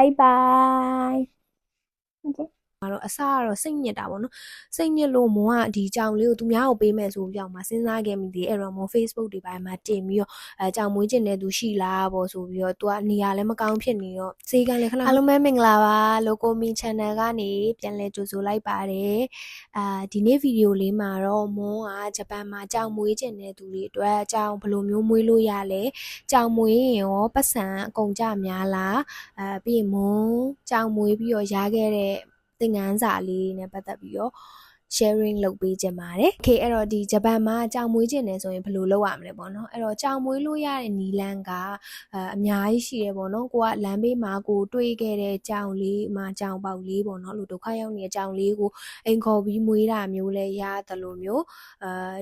bye bye တော့အစားကတော့စိတ်ညစ်တာပေါ့နော်စိတ်ညစ်လို့မောကဒီကြောင်လေးကိုသူများကိုပေးမယ်ဆိုပြီးတော့မှစဉ်းစားခဲ့မိသေးအဲ့တော့မော Facebook တွေပိုင်းမှာတင်ပြီးတော့ကြောင်မွေးကျင်တဲ့သူရှိလားပေါ့ဆိုပြီးတော့သူကနေရာလည်းမကောင်းဖြစ်နေတော့ဈေးကလည်းခဏအားလုံးပဲမင်္ဂလာပါ Loco Me Channel ကနေပြန်လဲကြိုဆိုလိုက်ပါတယ်ဒီနေ့ဗီဒီယိုလေးမှာတော့မောကဂျပန်မှာကြောင်မွေးကျင်တဲ့သူတွေအတွက်ကြောင်ဘယ်လိုမျိုးမွေးလို့ရလဲကြောင်မွေးရင်ရောပတ်စံအကုန်ကြများလားပြီးရင်မောကြောင်မွေးပြီးတော့ရခဲ့တဲ့သင်ခန်းစာလေးနဲ့ပတ်သက်ပြီးတော့ sharing လုပ်ပေးကြပါတယ်။ Okay အဲ့တော့ဒီဂျပန်မှာကြောင်မွေးကျင်တယ်ဆိုရင်ဘယ်လိုလုပ်ရမလဲပေါ့နော်။အဲ့တော့ကြောင်မွေးလို့ရတဲ့နည်းလမ်းကအများကြီးရှိရပေါ့နော်။ကိုကလမ်းဘေးမှာကိုတွေးခဲ့တဲ့ကြောင်လေးမှာကြောင်ပေါက်လေးပေါ့နော်။လို့ဒုက္ခရောက်နေတဲ့ကြောင်လေးကိုအိမ်ခေါ်ပြီးမွေးတာမျိုးလဲရတယ်လို့မျိုး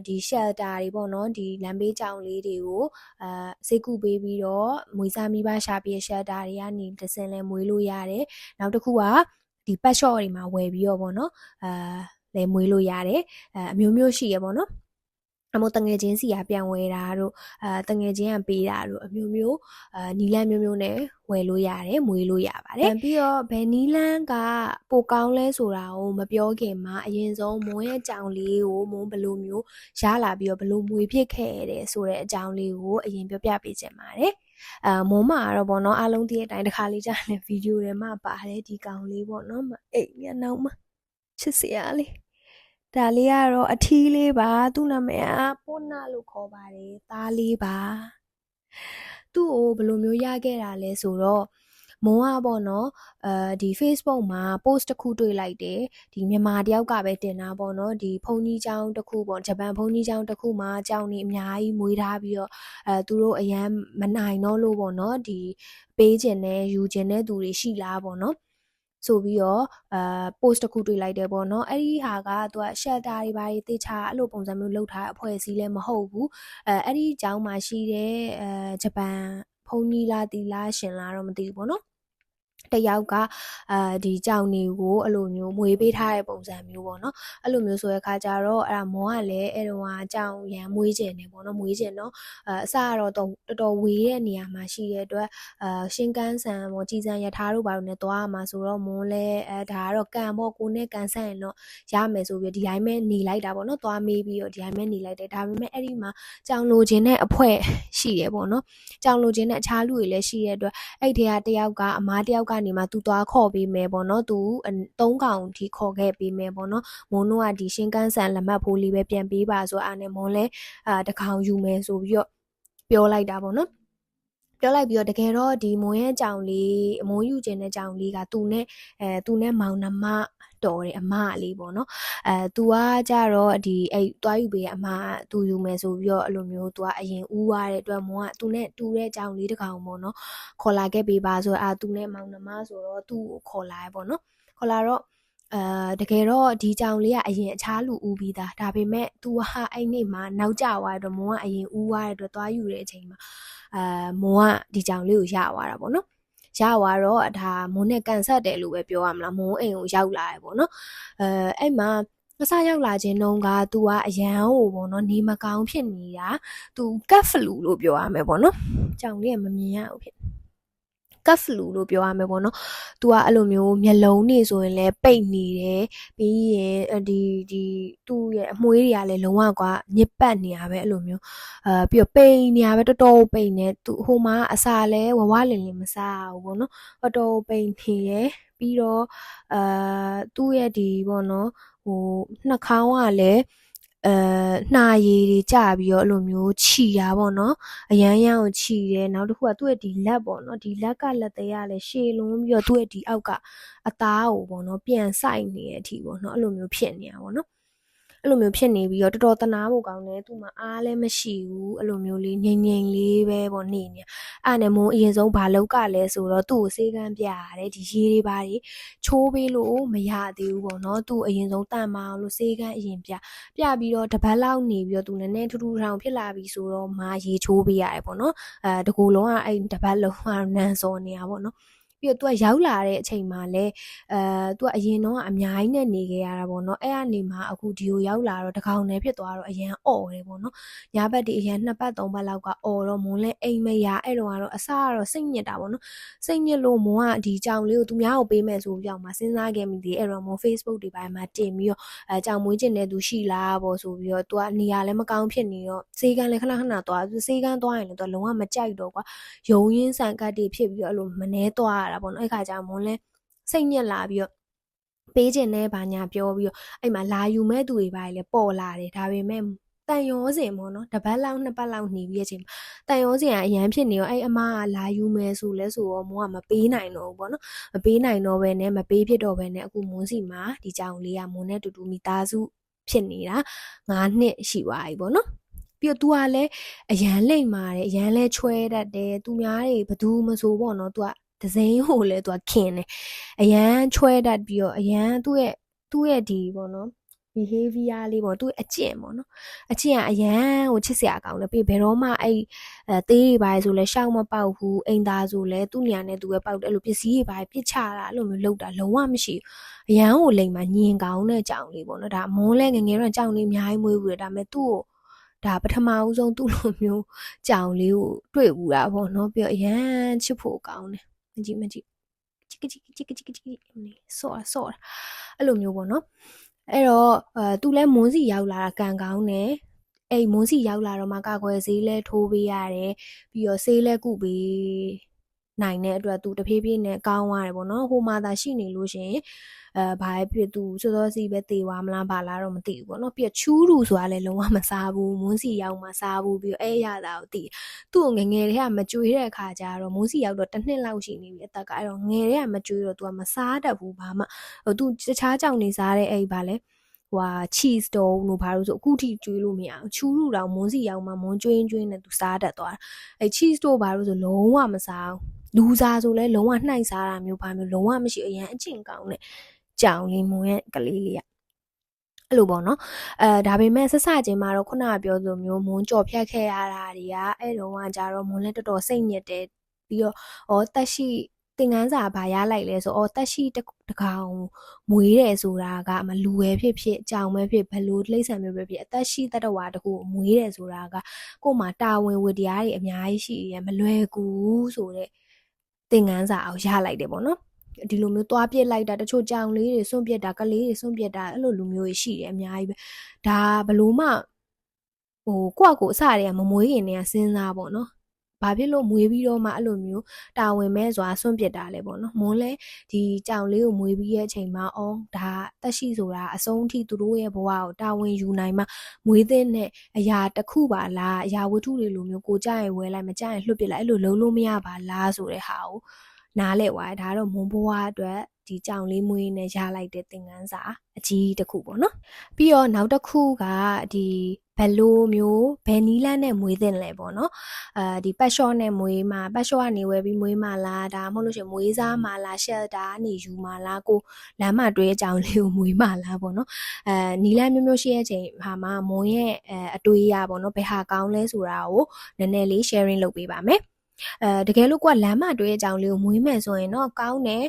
ဒီ shelter တွေပေါ့နော်။ဒီလမ်းဘေးကြောင်လေးတွေကိုစိတ်ကူပေးပြီးတော့မွေးစားမိဘရှာပြည့် shelter တွေကနေတစ်စင်လဲမွေးလို့ရတယ်။နောက်တစ်ခုကဒီ pet shop တွေမှာဝယ်ပြီးတော့ပေါ့နော်လဲမွေးလို့ရတယ်အမျိုးမျိုးရှိရပေါ့နော်အမို့တငယ်ချင်းစီကပြန်ဝယ်တာတို့တငယ်ချင်းကပေးတာတို့အမျိုးမျိုးနီလန်းမျိုးမျိုးနဲ့ဝယ်လို့ရတယ်မွေးလို့ရပါတယ်ပြီးတော့ဘယ်နီလန်းကပိုကောင်းလဲဆိုတာကိုမပြောခင်မှာအရင်ဆုံးမွေးရဲ့ကြောင်လေးကိုမွေးဘယ်လိုမျိုးရလာပြီးတော့ဘယ်လိုမွေးဖြစ်ခဲ့တယ်ဆိုတဲ့အကြောင်းလေးကိုအရင်ပြောပြပေးချင်ပါတယ်မုံမကတော့ပေါ့နော်အားလုံးဒီအတိုင်းတစ်ခါလေးကြာနေဗီဒီယိုထဲမှာပါတယ်ဒီကောင်လေးပေါ့နော်အိတ်မျက်နှာမှာချစ်စရာလေးဒါလေးကတော့အထီးလေးပါသူ့နာမည်ကပိုနာလို့ခေါ်ပါတယ်သားလေးပါသူ့ကိုဘယ်လိုမျိုးရခဲ့တာလဲဆိုတော့မုံကပေါ့နော်ဒီ Facebook မှာ post တစ်ခုတွေ့လိုက်တယ်ဒီမြန်မာတယောက်ကပဲတင်တာပေါ့နော်ဒီဘုန်းကြီးကျောင်းတစ်ခုပေါ့ဂျပန်ဘုန်းကြီးကျောင်းတစ်ခုမှာကျောင်းနေအများကြီးမွေးထားပြီးတော့သူတို့အရန်မနိုင်တော့လို့ပေါ့နော်ဒီပေးခြင်းနဲ့ယူခြင်းတဲ့သူတွေရှိလားပေါ့နော်ဆိုပြီးတော့post တစ်ခုတွေ့လိုက်တယ်ပေါ့နော်အဲ့ဒီဟာကသူက shelter တွေဘာတွေတေချာအဲ့လိုပုံစံမျိုးလုပ်ထားအဖွဲ့အစည်းလည်းမဟုတ်ဘူးအဲ့ဒီအကြောင်းမှာရှိတဲ့ဂျပန်ဘုန်းကြီးလားတီလားရှင်လားတော့မသိဘူးပေါ့နော်တယောက်ကဒီကြောင်တွေကိုအဲ့လိုမျိုးမွေပေးထားတဲ့ပုံစံမျိုးပေါ့နော်အဲ့လိုမျိုးဆိုတဲ့အခါကျတော့အဲ့ဒါမောကလည်းအဲ့တော့ကြောင်ရန်မွေးကျင်နေပေါ့နော်မွေးကျင်တော့အစကတော့တော်တော်ဝေးတဲ့နေရာမှာရှိတဲ့အတွက်ရှင်းကန်းဆန်ပေါ့ကြည်စံရထားတို့ဘာလို့လဲသွားရမှာဆိုတော့မွန်းလဲဒါကတော့ကံပေါ့ကိုနဲ့ကန်ဆန်ရင်တော့ရမယ်ဆိုပြီးဒီတိုင်းပဲနေလိုက်တာပေါ့နော်သွားမေးပြီးတော့ဒီတိုင်းပဲနေလိုက်တယ်ဒါပေမဲ့အဲ့ဒီမှာကြောင်လိုခြင်းတဲ့အဖွဲ့ရှိတယ်ပေါ့နော်ကြောင်လိုခြင်းတဲ့အခြားလူတွေလည်းရှိတဲ့အတွက်အဲ့ထဲကတယောက်ကအမားတယောက်ကနေမှသူသွားခေါ်ပေးမယ်ပေါ့နော်သူ3កောင်ထိခေါ်ခဲ့ပေးမယ်ပေါ့နော်မွန်းတို့ကဒီရှင်းကန်းဆန်လက်မှတ်ဖိုးလေးပဲပြန်ပေးပါဆိုအားနဲ့မွန်းလဲတကောင်ယူမယ်ဆိုပြီးတော့ပြောလိုက်တာပေါ့နော်ပြောလိုက်ပြီးတော့တကယ်တော့ဒီမွန်းရဲ့ကြောင်လေးမွန်းယူခြင်းတဲ့ကြောင်လေးကသူနဲ့မောင်နှမတော်တယ်အမလေးပေါ့နော်သူကကြတော့ဒီအဲ့တွားယူပေးအမသူယူမယ်ဆိုပြီးတော့အဲ့လိုမျိုးသူကအရင်ဦးရတဲ့အတွက်မွန်းကသူနဲ့တူတဲ့ကြောင်လေးတစ်ကောင်ပေါ့နော်ခေါ်လာခဲ့ပေးပါဆိုသူနဲ့မောင်နှမဆိုတော့သူ့ကိုခေါ်လာရပေါ့နော်ခေါ်လာတော့တကယ်တော့ဒီကြောင်လေးကအရင်အခြားလူဦးပြီးသားဒါပေမဲ့ तू ဟာအဲ့နေ့မှာနောက်ကျသွားတော့မွန်းကအရင်ဦးသွားတဲ့အတွက်သွားယူတဲ့အချိန်မှာမွန်းကဒီကြောင်လေးကိုရသွားတာပေါ့နော်ရသွားတော့ဒါမွန်းနဲ့ကန်ဆက်တယ်လို့ပဲပြောရမလားမွန်းအိမ်ကိုရောက်လာတယ်ပေါ့နော်အဲ့မှာအစရောက်လာခြင်းတုန်းက तू ကအရန်ဟိုပေါ့နော်နေမကောင်းဖြစ်နေတာ तू ကတ်ဖလူလို့ပြောရမယ်ပေါ့နော်ကြောင်လေးကမမြင်ရဘူးဖြစ်ကတ်ဖလူလို့ပြောရမယ်ပေါ့နော်။ तू ကအဲ့လိုမျိုးမျက်လုံးတွေဆိုရင်လည်းပိတ်နေတယ်ပြီးရင်ဒီသူ့ရဲ့အမွှေးတွေကလည်းလုံးဝကွာညစ်ပတ်နေရပဲအဲ့လိုမျိုးပြီးတော့ပိန်နေရပဲတော်တော်ပိန်နေသူဟိုမှာအစာလဲဝဝလင်လင်မစားဘူးပေါ့နော်တော်တော်ပိန်နေရပြီးတော့သူ့ရဲ့ဒီပေါ့နော်ဟိုနှာခေါင်းကလည်းနှာရည်တွေကျပြီးတော့အဲ့လိုမျိုးခြီတာပေါ့နော်အရန်ရန်ကိုခြီတယ်နောက်တစ်ခုကသူ့ရဲ့ဒီလက်ပေါ့နော်ဒီလက်ကလက်သေးရလဲရှည်လွန်းပြီးတော့သူ့ရဲ့ဒီအောက်ကအသားကိုပေါ့နော်ပြန်ဆိုင်နေတဲ့အထိပေါ့နော်အဲ့လိုမျိုးဖြစ်နေတာပေါ့နော်အဲ့လိုမျိုးဖြစ်နေပြီးတော့တော်တော်တနာဖို့ကောင်းတယ်သူ့မှာအားလည်းမရှိဘူးအဲ့လိုမျိုးလေးငြိမ်ငြိမ်လေးပဲပေါ့နေနေအဲ့နဲ့မိုးအရင်ဆုံးဘာလောက်ကလဲဆိုတော့သူ့ကိုစေးကန်းပြရတယ်ဒီရေတွေပါတွေချိုးပေးလို့မရသေးဘူးပေါ့နော်သူ့အရင်ဆုံးတန်မအောင်လို့စေးကန်းအရင်ပြပြီးတော့တပတ်လောက်နေပြီးတော့သူနည်းနည်းထူထူထောင်ဖြစ်လာပြီဆိုတော့မာရေချိုးပေးရတယ်ပေါ့နော်တကူလုံးကအဲ့တပတ်လုံးကနန်စော်နေတာပေါ့နော် ပြီးတော့ तू ကရောက်လာတဲ့အချိန်မှာလဲतू ကအရင်တော့အများကြီးနဲ့နေခဲ့ရတာပေါ့နော်အဲ့ကနေမှအခုဒီကိုရောက်လာတော့တကောင်နဲ့ဖြစ်သွားတော့အရန်အော်တယ်ပေါ့နော်ညဘက်ဒီအရန်2ပတ်3ပတ်လောက်ကအော်တော့မွန်လဲအိမ်မရအဲ့တော့ကတော့အစကတော့စိတ်ညစ်တာပေါ့နော်စိတ်ညစ်လို့မွန်ကဒီကြောင်လေးကိုသူများကိုပေးမယ်ဆိုပြီးတော့မှစဉ်းစားခဲ့မိသေးအဲ့တော့မွန် Facebook တွေပိုင်းမှာတင်ပြီးတော့ကြောင်မွေးကျင်တဲ့သူရှိလားပေါ့ဆိုပြီးတော့ तू ကနေရာလည်းမကောင်းဖြစ်နေတော့စေကန်းလည်းခဏသွားစေကန်းသွားရင်လည်း तू လုံးဝမကြိုက်တော့ကွာယုံရင်းဆန်ကတ်တွေဖြစ်ပြီးတော့အဲ့လိုမနှဲသွားရတာပေါ့နော်အဲ့ခါကျမွန်လဲစိတ်ညစ်လာပြီးတော့ပေးခြင်းနဲ့ဘာညာပြောပြီးတော့အဲ့မှာလာယူမဲ့သူတွေပါလေပေါ်လာတယ်ဒါပေမဲ့တန်ရောစင်ပေါ့နော်တစ်ပတ်လောက်2ပတ်လောက်หนีပြီးတဲ့အချိန်တန်ရောစင်ကအရန်ဖြစ်နေရောအဲ့အမကလာယူမယ်ဆိုလဲဆိုတော့မွန်ကမပေးနိုင်တော့ဘူးပေါ့နော်မပေးနိုင်တော့ဘဲနဲ့မပေးဖြစ်တော့ဘဲနဲ့အခုမွန်စီမှာဒီကြောင်လေးကမွန်နဲ့တူတူမိသားစုဖြစ်နေတာ9နှစ်ရှိသွားပြီပေါ့နော်ပြီးတော့ तू ကလည်းအရန်လိမ့်မာတယ်အရန်လဲချွဲတတ်တယ်သူများတွေဘသူမဆိုပေါ့နော် तू ကဒဇိန်းဟိုလဲ तू ကခင်တယ်အရန်ချွဲတတ်ပြီးတော့အရန်သူ့ရဲ့ဒီပေါ့နော် behavior လေးပေါ့သူ့အကျင့်ပေါ့နော်အကျင့်ကအရန်ကိုချစ်စရာကောင်းတယ်ပြီးဘယ်တော့မှအဲ့သေးတွေပါဆိုလဲရှောက်မပေါက်ဘူးအိမ်သားဆိုလဲသူ့နေရာနဲ့သူပဲပေါက်တယ်အဲ့လိုပစ္စည်းတွေပါပြစ်ချတာအဲ့လိုမျိုးလုပ်တာလုံးဝမရှိဘူးအရန်ကိုလိမ်မှာညင်ကောင်းတဲ့ကြောင်လေးပေါ့နော်ဒါမွန်းလဲငငယ်တော့ကြောင်လေးအများကြီးမွေးဘူးလေဒါပေမဲ့သူ့ကိုဒါပထမဦးဆုံးသူ့လိုမျိုးကြောင်လေးကိုတွေ့ဘူးတာပေါ့နော်ပြီးတော့အရန်ချစ်ဖို့ကောင်းတယ်မကြည့်ချစ်ဆော့အဲ့လိုမျိုးပေါ့နော်အဲ့တော့သူလဲမွန်းစီရောက်လာတာကန်ကောင်းတယ်အဲ့မွန်းစီရောက်လာတော့မှကာကွယ်ဆေးလဲထိုးပေးရတယ်ပြီးတော့ဆေးလဲကုပေးနိုင်တဲ့အတွက်သူတဖြည်းဖြည်းနဲ့ကောင်းသွားတယ်ပေါ့နော်ဟိုမှာသာရှိနေလို့ရှင်ဘာဖြစ်သူစောစောစီပဲတေသွားမလားဘာလားတော့မသိဘူးပေါ့နော်ပြီးတော့ချူးတူဆိုတာလည်းလုံးဝမစားဘူးမွန်းစီရောက်မှစားဘူးပြီးတော့အဲ့ရတာကိုသိသူ့ကိုငငယ်တွေကမကြွေးတဲ့အခါကျတော့မွန်းစီရောက်တော့တစ်နှစ်လောက်ရှိနေပြီအသက်ကအဲ့တော့ငယ်တွေကမကြွေးတော့ तू ကမစားတတ်ဘူးဘာမှသူတခြားကြောင်နေစားတဲ့အဲ့ဘာလဲဟို cheese တုံးလို့ဘာလို့ဆိုအခုထိကျွေးလို့မရအောင်ချူးလူတောင်မွန်းစီရောက်မှမွန်းကျွင်းနဲ့ तू စားတတ်သွားတာအဲ့ cheese တို့ဘာလို့ဆိုလုံးဝမစားဘူးလူစားဆိုလဲလုံးဝနှိုက်စားတာမျိုးဘာမျိုးလုံးဝမရှိအရင်အကျင့်ကောင်းတဲ့ကြောင်လေးမွန်ရဲ့ကလေးလေးอ่ะအဲ့လိုပေါ့နော်ဒါပေမဲ့ဆက်စချင်းမှာတော့ခုနကပြောသလိုမျိုးမွန်ကြော်ဖြတ်ခဲ့ရတာတွေကအဲ့တုန်းကကြတော့မွန်လည်းတော်တော်စိတ်ညစ်တယ်ပြီးတော့တက်ရှိသင်္ကန်းစာဘာရလိုက်လဲဆိုတက်ရှိတကောင်မွေးတယ်ဆိုတာကမလူပဲဖြစ်ကြောင်ပဲဖြစ်ဘလို့လိမ့်ဆန်မျိုးပဲဖြစ်အသက်ရှိတတဝါတခုမွေးတယ်ဆိုတာကကို့မှာတာဝန်ဝတ္တရားတွေအများကြီးရှိရမလွယ်ကူဆိုတဲ့သင်္ကန်းစာအောင်ရလိုက်တယ်ပေါ့နော်ဒီလိုမျိုးသွားပြစ်လိုက်တာတချို့ကြောင်လေးတွေစွန့်ပြစ်တာကလေးတွေစွန့်ပြစ်တာအဲ့လိုလူမျိုးတွေရှိတယ်အများကြီးပဲဒါဘလို့မှဟိုကိုယ့်အကိုအစတွေကမမွေးခင်တည်းကစဉ်းစားပေါ့နော်ဘာဖြစ်လို့မွေးပြီးတော့မှအဲ့လိုမျိုးတာဝန်မဲ့စွာစွန့်ပစ်တာလဲပေါ့နော်မွန်းလဲဒီကြောင်လေးကိုမွေးပြီးရဲ့အချိန်မှာဒါတက်ရှိဆိုတာအဆုံးထိသူတို့ရဲ့ဘဝကိုတာဝန်ယူနိုင်မှမွေးတဲ့အရာတစ်ခုပါလားအရာဝတ္ထုတွေလိုမျိုးကိုကြရင်ဝယ်လိုက်မကြရင်လွှတ်ပစ်လိုက်အဲ့လိုလုံးလို့မရပါလားဆိုတဲ့ဟာကိုနားလဲဝါဒါကတော့မွန်ဘဝအတွက်ဒီကြောင်လေးမွေးနဲ့ရလိုက်တဲ့သင်ခန်းစာအကြီးတစ်ခုပေါ့နော်ပြီးတော့နောက်တစ်ခုကဒီဘယ်လိုမျိုးဘယ်နီးလန်းနဲ့မွေးသင့်လဲပေါ့နော်ဒီပတ်လျှော့နဲ့မွေးမှာပတ်လျှော့ကနေဝယ်ပြီးမွေးမှာလားဒါမှမဟုတ်လို့ရှိရင်မွေးစားမှာလား shelter ကနေယူမှာလားကိုလမ်းမတွဲအကြောင်လေးကိုမွေးမှာလားပေါ့နော်နီးလန်းမျိုးမျိုးရှိတဲ့အချိန်ဟာမှာမွန်ရဲ့အတွေးရပေါ့နော်ဘယ်ဟာကောင်းလဲဆိုတာကိုနည်းနည်းလေး sharing လုပ်ပေးပါမယ်တကယ်လို့ကလမ်းမတွဲအကြောင်လေးကိုမွေးမယ်ဆိုရင်တော့ကောင်းတယ်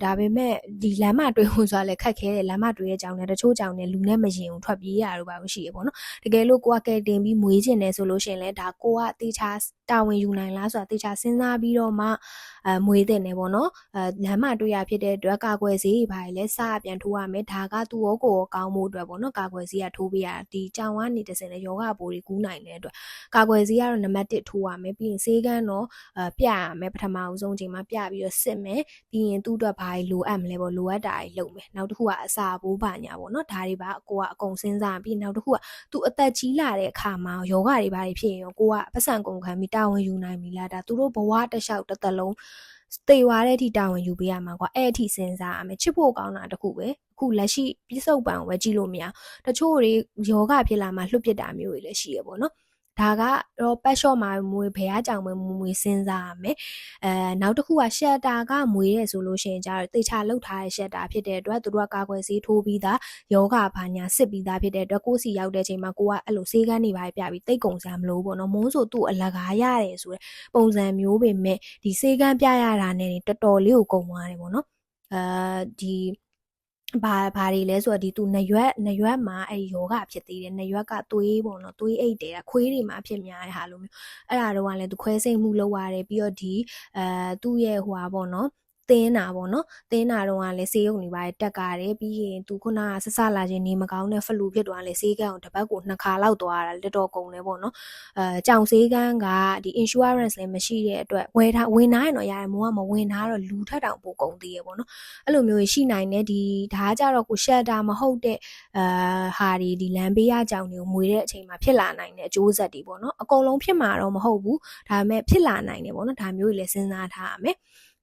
ဒါပေမဲ့ဒီလမ်းမတွဲဝင်ဆိုတာလည်းခက်ခဲတယ်လမ်းမတွဲအကြောင်နဲ့တချို့အကြောင်နဲ့လူနဲ့မရင်ဘူးထွက်ပြေးရတော့ပါလို့ရှိရပေါ့နော်တကယ်လို့ကိုကကဲတင်ပြီးမွေးခြင်းတယ်ဆိုလို့ရှိရင်လည်းဒါကိုကတေချာတာဝန်ယူနိုင်လားဆိုတာတေချာစဉ်းစားပြီးတော့မှမွေးတဲ့နေပေါ့နော်လမ်းမတွဲရဖြစ်တဲ့အတွက်ကာကွယ်ဆေးတွေပါလေစပြန်ထိုးရမယ်ဒါကသူ့ရောကိုကောင်းမှုအတွက်ပေါ့နော်ကာကွယ်ဆေးကထိုးပေးရဒီကြောင်ကနေတစင်လေယောဂပိုးတွေကူးနိုင်တဲ့အတွက်ကာကွယ်ဆေးကတော့နံပါတ်1ထိုးရမယ်ပြီးရင်ဆေးကန်းတော့ပြရမယ်ပထမဦးဆုံးချိန်မှာပြပြီးတော့စစ်မယ်ပြီးရင်သူ့အတွက်ဘာလိုအပ်မလဲပေါ့လိုအပ်တာတွေလုပ်မယ်နောက်တစ်ခုကအစာဘိုးပါညာပေါ့နော်ဒါတွေပါကိုကအကုန်စဉ်းစားပြီးနောက်တစ်ခုကသူအသက်ကြီးလာတဲ့အခါမှာယောဂတွေဘာတွေဖြစ်ရင်ရောကိုကပတ်စံကုန်ခံပြီးတာဝန်ယူနိုင်ပြီလားဒါသူတို့ဘဝတစ်လျှောက်တစ်သက်လုံးတေဝါတဲ့အထိတာဝန်ယူပေးရမှာကွာအဲ့အထိစဉ်းစားရမယ်ချစ်ဖို့ကောင်းတာတခုပဲအခုလက်ရှိပြစ္ဆုတ်ပံကိုပဲကြည့်လို့မရတချို့တွေယောဂဖြစ်လာမှလွတ်ပစ်တာမျိုးတွေလည်းရှိရပေါ့နော် ဒါကတော့ပတ်လျှော့မှာမွေးဘယ်ကြောင်မွေးစဉ်းစားရမယ်နောက်တစ်ခုကရှက်တာကမွေးရဲဆိုလို့ရှိရင်ကြတော့တေချာလောက်ထားတဲ့ရှက်တာဖြစ်တဲ့အတွက်သူတို့ကကာကွယ်ဆေးထိုးပြီးသားယောဂဘာညာစစ်ပြီးသားဖြစ်တဲ့အတွက်ကိုယ်စီရောက်တဲ့ချိန်မှာကိုကအဲ့လိုဆေးကန်းတွေပါပြပြီးတိတ်ကုံစမ်းမလို့ပေါ့နော်မိုးဆိုသူ့အလကားရတယ်ဆိုတဲ့ပုံစံမျိုးပဲမဲ့ဒီဆေးကန်းပြရတာနဲ့တော်တော်လေးကိုကုံသွားတယ်ပေါ့နော်ဒီဘာတွေလဲဆိုတော့ဒီသူနရွက်မှာအဲ့ဒီယောဂဖြစ်သေးတယ်နရွက်ကသွေးပေါ့နော်သွေးအိတ်တယ်ခွေးတွေမှာဖြစ်များတဲ့ဟာလိုမျိုးအဲ့ဒါတော့ကလည်းသူခွဲစိတ်မှုလုပ်ရတယ်ပြီးတော့ဒီသူ့ရဲ့ဟိုဟာပေါ့နော်တင်းတာပေါ့နော်တင်းတာတော့ကလည်းဆေးရုံတွေပါတက်ကားတယ်ပြီးရင်သူခုနကဆဆလာခြင်းနေမကောင်းတဲ့ဖလူဖြစ်သွားလဲဆေးကန်းအောင်တစ်ပတ်ကို2ခါလောက်သွားတာတော်တော်ကုန်တယ်ပေါ့နော်ကြောင်ဆေးကန်းကဒီ insurance လည်းမရှိတဲ့အတွက်ဝင်ထားရင်တော့ရတယ်မိုးကမဝင်ထားတော့လူထက်တောင်ပိုကုန်သေးရပေါ့နော်အဲ့လိုမျိုးရှိနိုင်တယ်ဒီဒါကကြတော့ကို shelter မဟုတ်တဲ့ဟာဒီလမ်းဘေးရကြောင်တွေကိုမွေတဲ့အချိန်မှာဖြစ်လာနိုင်တဲ့အကျိုးဆက်တွေပေါ့နော်အကုန်လုံးဖြစ်မှာတော့မဟုတ်ဘူးဒါပေမဲ့ဖြစ်လာနိုင်တယ်ပေါ့နော်ဒါမျိုးတွေလည်းစဉ်းစားထားရမယ်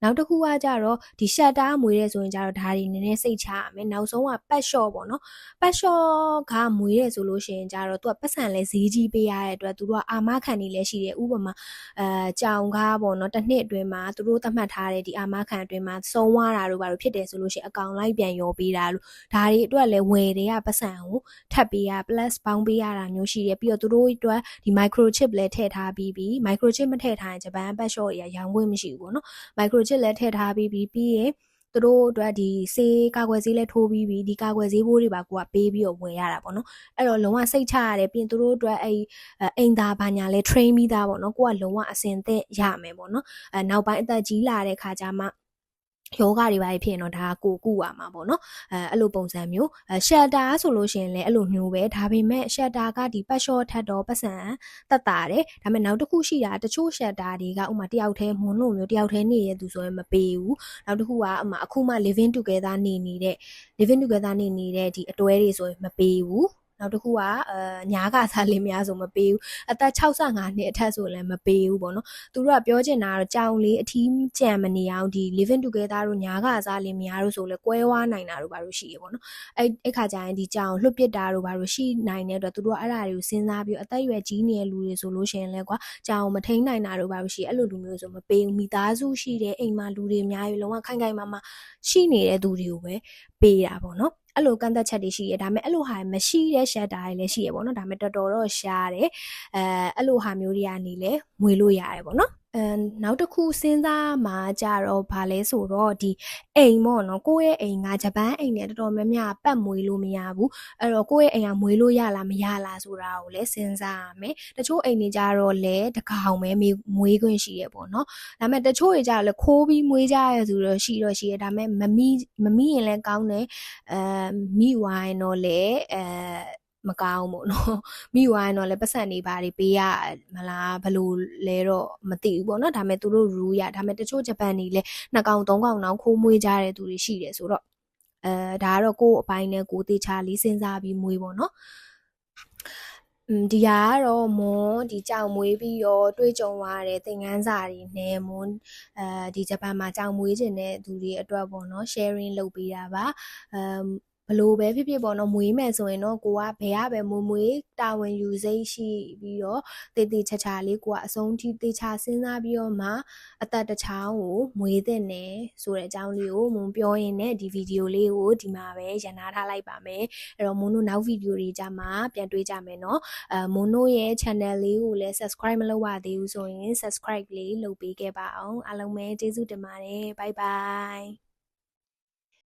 နောက်တစ်ခုကကြတော့ဒီ shutter မွေးရဲဆိုရင်ကြတော့ဒါတွေနည်းနည်းစိတ်ချရမယ်နောက်ဆုံးကပတ်လျှော့ပေါ့နော်ပတ်လျှော့ကမွေးရဲဆိုလို့ရှိရင်ကြတော့သူကပတ်စံလဲဈေးကြီးပေးရတဲ့အတွက်သူတို့ကအာမခံနေလဲရှိတယ်ဥပမာကြောင်ကားပေါ့နော်တစ်နှစ်အတွင်းမှာသူတို့သတ်မှတ်ထားတဲ့ဒီအာမခံအတွင်းမှာဆုံးသွားတာတို့ဘာလို့ဖြစ်တယ်ဆိုလို့ရှိရင်အကောင်လိုက်ပြန်ရောပေးတာလို့ဒါတွေအတွက်လဲဝယ်တွေကပတ်စံကိုထပ်ပေးရ plus ပေါင်းပေးရတာမျိုးရှိတယ်ပြီးတော့သူတို့အတွက်ဒီ microchip လဲထည့်ထားပြီး microchip မထည့်ထားရင်ဂျပန်ပတ်လျှော့တွေကရောင်းခွင့်မရှိဘူးပေါ့နော် microchip လဲထည့်ထားပြီးရင်သူတို့အတွက်ဒီဆေးကာကွယ်ဆေးလဲထိုးပြီးဒီကာကွယ်ဆေးဘိုးတွေပါကိုကပေးပြီးတော့ဝယ်ရတာပေါ့နော်အဲ့တော့လုံးဝစိတ်ချရတယ်ပြီးရင်သူတို့အတွက်အိမ်သာဘာညာလဲ train ပြီးသားပေါ့နော်ကိုကလုံးဝအစင်သက်ရမယ်ပေါ့နော်နောက်ပိုင်းအသက်ကြီးလာတဲ့ခါကျမှယောဂတွေပါဖြစ်ရင်တော့ဒါကိုကုရမှာပေါ့နော်အဲ့လိုပုံစံမျိုးshelter ဆိုလို့ရှိရင်လည်းအဲ့လိုမျိုးပဲဒါပေမဲ့ shelter ကဒီပတ်လျှော့ထက်တော့ပတ်စံတက်တာတယ်ဒါပေမဲ့နောက်တစ်ခုရှိတာတချို့ shelter တွေကဥမာတယောက်တည်းမွန်းလို့မျိုးတယောက်တည်းနေရသူဆိုရင်မပေးဘူးနောက်တစ်ခုကအခုမှ living together နေနေတဲ့ဒီအတွဲတွေဆိုရင်မပေးဘူးနောက်တစ်ခုကညားကစားလေးများဆိုမပေးဘူးအသက်65နှစ်အထက်ဆိုလည်းမပေးဘူးပေါ့နော်သူတို့ကပြောချင်တာကတော့ကြောင်လေးအထီးကြံမနေအောင်ဒီ living together တို့ညားကစားလေးများတို့ဆိုလည်းကွဲဝါးနိုင်တာတို့ဘာလို့ရှိရပေါ့နော်အဲ့ခါကျရင်ဒီကြောင်လွတ်ပစ်တာတို့ဘာလို့ရှိနိုင်တဲ့အတွက်သူတို့ကအဲ့ဒါတွေကိုစဉ်းစားပြီးအသက်အရွယ်ကြီးနေတဲ့လူတွေဆိုလို့ရှိရင်လည်းကွာကြောင်မထိန်နိုင်တာတို့ဘာလို့ရှိအဲ့လိုလူမျိုးဆိုမပေးဘူးမိသားစုရှိတဲ့အိမ်မှာလူတွေအများကြီးလုံးဝခိုင်ခိုင်မာမာရှိနေတဲ့သူတွေကိုပဲပေးတာပေါ့နော်အဲ့လိုကန့်သက်ချက်တွေရှိရဒါပေမဲ့အဲ့လိုဟာမရှိတဲ့ shelter တွေလည်းရှိရပေါ့နော်ဒါပေမဲ့တော်တော့ရှားတယ်အဲ့လိုဟာမျိုးတွေကနေလည်းမွေလို့ရတယ်ပေါ့နော်နောက်တစ်ခုစဉ်းစားမှာကြတော့ဗာလဲဆိုတော့ဒီအိမ်ပေါ့နော်ကိုယ့်ရဲ့အိမ်ကဂျပန်အိမ်နဲ့တော်တော်များများပတ်မွေလို့မရဘူးအဲ့တော့ကိုယ့်ရဲ့အိမ်ကမွေလို့ရလားမရလားဆိုတာကိုလည်းစဉ်းစားရမယ်တချို့အိမ်တွေကြတော့လည်းတကောင်ပဲမွေခွင့်ရှိရပေါ့နော်ဒါပေမဲ့တချို့တွေကြတော့လည်းခိုးပြီးမွေကြရသူတော့ရှိရဒါပေမဲ့မမိရင်လည်းကောင်းတယ်မိဝိုင်းတော့လည်းမကောင်းပေါ့နော်မိဝိုင်းတော့လည်းပတ်စံနေပါတွေပေးရမလားဘလို့လဲတော့မသိဘူးပေါ့နော်ဒါပေမဲ့သူတို့ rule ရဒါပေမဲ့တချို့ဂျပန်တွေလည်း2ကောင်3ကောင်တောင်ခိုးမွေးကြတဲ့သူတွေရှိတယ်ဆိုတော့ဒါကတော့ကိုယ့်အပိုင်းနဲ့ကိုယ်တေချာလေးစဉ်းစားပြီးမွေးပေါ့နော်ဒီဟာကတော့မွန်းဒီကြောင်မွေးပြီးတော့တွေးကြုံရတဲ့သင်ခန်းစာတွေနဲ့မွန်းဒီဂျပန်မှာကြောင်မွေးခြင်းတဲ့သူတွေအတွက်ပေါ့နော် sharing လုပ်ပေးတာပါဘလို့ပဲဖြစ်ပေါ့နော်မွေးမယ်ဆိုရင်တော့ကိုကဘယ်ကပဲမွေးတာဝန်ယူစိတ်ရှိပြီးတော့တေချာလေးကိုကအဆုံးထိတေချာစဉ်းစားပြီးတော့မှအသက်တစ်ချောင်းကိုမွေးတဲ့နယ်ဆိုတဲ့အကြောင်းလေးကိုမွန်ပြောရင်းနဲ့ဒီဗီဒီယိုလေးကိုဒီမှာပဲရန်နာထားလိုက်ပါမယ်အဲ့တော့မွန်တို့နောက်ဗီဒီယိုတွေကြမှာပြန်တွေ့ကြမယ်နော်မွန်တို့ရဲ့ channel လေးကိုလည်း subscribe မလုပ်ရသေးဘူးဆိုရင် subscribe လေးလုပ်ပေးခဲ့ပါအောင်အားလုံးပဲကျေးဇူးတင်ပါတယ် bye bye